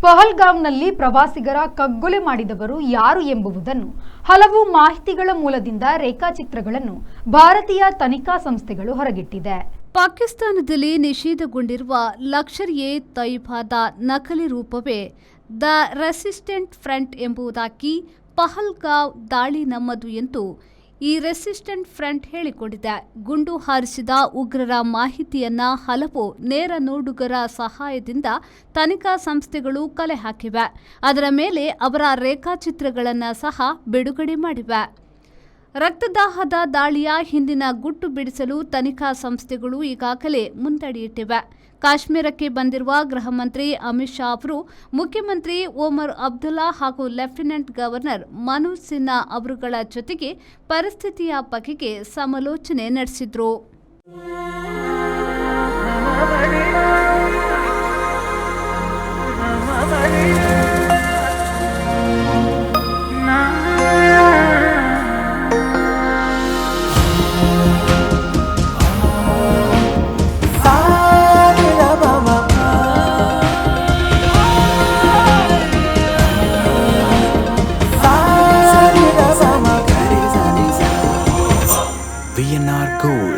ಪಹಲ್ಗಾಮ್ನಲ್ಲಿ ಪ್ರವಾಸಿಗರ ಕಗ್ಗೊಲೆ ಮಾಡಿದವರು ಯಾರು ಎಂಬುದನ್ನು ಹಲವು ಮಾಹಿತಿಗಳ ಮೂಲದಿಂದ ರೇಖಾಚಿತ್ರಗಳನ್ನು ಭಾರತೀಯ ತನಿಖಾ ಸಂಸ್ಥೆಗಳು ಹೊರಗಿಟ್ಟಿದೆ. ಪಾಕಿಸ್ತಾನದಲ್ಲಿ ನಿಷೇಧಗೊಂಡಿರುವ ಲಷ್ಕರ್-ಎ-ತಯ್ಯಿಬಾದ ನಕಲಿ ರೂಪವೇ ದ ರೆಸಿಸ್ಟೆಂಟ್ ಫ್ರಂಟ್ ಎಂಬುದಾಗಿ ಪಹಲ್ಗಾಮ್ ದಾಳಿ ನಮ್ಮದು ಎಂದು ಈ ರೆಸಿಸ್ಟೆಂಟ್ ಫ್ರಂಟ್ ಹೇಳಿಕೊಂಡಿದೆ. ಗುಂಡು ಹಾರಿಸಿದ ಉಗ್ರರ ಮಾಹಿತಿಯನ್ನ ಹಲವು ನೇರ ನೋಡುಗರ ಸಹಾಯದಿಂದ ತನಿಖಾ ಸಂಸ್ಥೆಗಳು ಕಲೆ ಹಾಕಿವೆ. ಅದರ ಮೇಲೆ ಅವರ ರೇಖಾಚಿತ್ರಗಳನ್ನು ಸಹ ಬಿಡುಗಡೆ ಮಾಡಿವೆ. ರಕ್ತದಾಹದ ದಾಳಿಯ ಹಿಂದಿನ ಗುಟ್ಟು ಬಿಡಿಸಲು ತನಿಖಾ ಸಂಸ್ಥೆಗಳು ಈಗಾಗಲೇ ಮುಂದಡಿಯಿಟ್ಟಿವೆ. ಕಾಶ್ಮೀರಕ್ಕೆ ಬಂದಿರುವ ಗೃಹ ಮಂತ್ರಿ ಅಮಿತ್ ಶಾ ಅವರು ಮುಖ್ಯಮಂತ್ರಿ ಒಮರ್ ಅಬ್ದುಲ್ಲಾ ಹಾಗೂ ಲೆಫ್ಟಿನೆಂಟ್ ಗವರ್ನರ್ ಮನೋಜ್ ಸಿನ್ಹಾ ಅವರುಗಳ ಜೊತೆಗೆ ಪರಿಸ್ಥಿತಿಯ ಬಗೆಗೆ ಸಮಾಲೋಚನೆ ನಡೆಸಿದ್ರು. VNR Gold